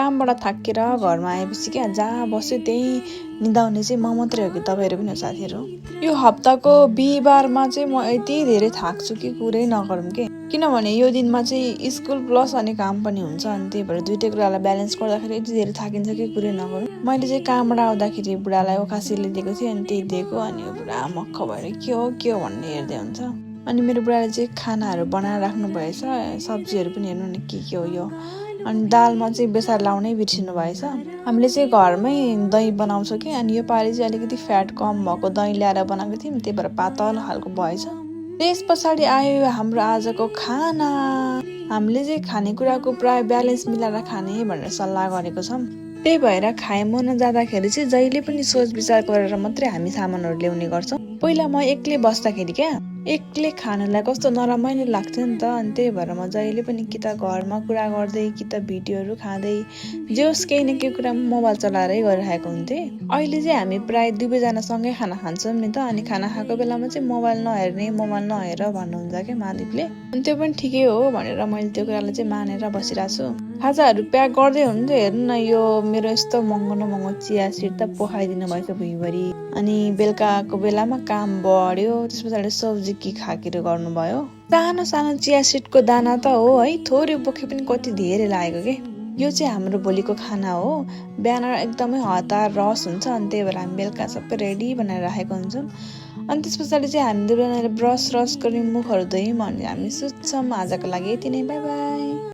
कामबाट थाकेर घरमा आएपछि क्या जहाँ बस्यो त्यही निदाउने चाहिँ म मात्रै हो कि तपाईँहरू पनि हो साथीहरू। यो हप्ताको बिहिबारमा चाहिँ म यति धेरै थाक्छु कि कुरै नगरौँ के, किनभने यो दिनमा चाहिँ स्कुल प्लस अनि काम पनि हुन्छ। अनि त्यही भएर दुइटै कुरालाई ब्यालेन्स गर्दाखेरि यति धेरै थाकिन्छ कि कुरै नगरौँ। मैले चाहिँ कामबाट आउँदाखेरि बुढालाई ओखासिले दिएको थिएँ, अनि त्यही दिएको, अनि बुढा मक्ख भएर के हो भन्ने हेर्दै हुन्छ। अनि मेरो बुढाले चाहिँ खानाहरू बनाएर राख्नु भएछ, सब्जीहरू पनि हेर्नु नि के हो यो। अनि दालमा चाहिँ बेसार लाउनै बिर्सिनु भएछ। हामीले चाहिँ घरमै दही बनाउँछौँ कि, अनि यो पालि चाहिँ अलिकति फ्याट कम भएको दही ल्याएर बनाएको थियौँ, त्यही भएर पातल खालको भएछ। त्यस पछाडि आयो हाम्रो आजको खाना। हामीले चाहिँ खानेकुराको प्राय ब्यालेन्स मिलाएर खाने भनेर सल्लाह गरेको छौँ। त्यही भएर खाएमुन जाँदाखेरि चाहिँ जहिले पनि सोच विचार गरेर मात्रै हामी सामानहरू ल्याउने गर्छौँ। पहिला म एक्लै बस्दाखेरि क्या एक्लै खानुलाई कस्तो नरमाइलो लाग्थ्यो नि त। अनि त्यही भएर म जहिले पनि कि त घरमा कुरा गर्दै कि त भिडियोहरू खाँदै जे होस् केही न केही कुरा मोबाइल चलाएरै गरिरहेको हुन्थेँ। अहिले चाहिँ हामी प्राय दुवैजना सँगै खाना खान्छौँ नि त। अनि खाना खाएको बेलामा चाहिँ मोबाइल नहेर भन्नुहुन्छ क्या मालिकले। अनि त्यो पनि ठिकै हो भनेर मैले त्यो कुरालाई चाहिँ मानेर बसिरहेको छु। खाजाहरू प्याक गर्दै हुनुहुन्थ्यो, हेर्नु न यो मेरो यस्तो महँगो चिया सिड त पोखाइदिनु भएछ भुइँभरि। अनि बेलुकाको बेलामा काम बढ्यो, त्यस पछाडि सब्जी कि खाकिरो गर्नुभयो। सानो सानो चिया सिडको दाना त हो है, थोरै बोके पनि कति धेरै लागेको के। यो चाहिँ हाम्रो भोलिको खाना हो। बिहान एकदमै हतार रस हुन्छ, अनि त्यही भएर हामी बेलुका सबै रेडी बनाएर राखेको हुन्छौँ। अनि त्यस पछाडि चाहिँ हामी दुवैजनाले ब्रस गरी मुखहरू धोयौँ अनि हामी सुत्छौँ। आजको लागि यति नै, बाई बाई।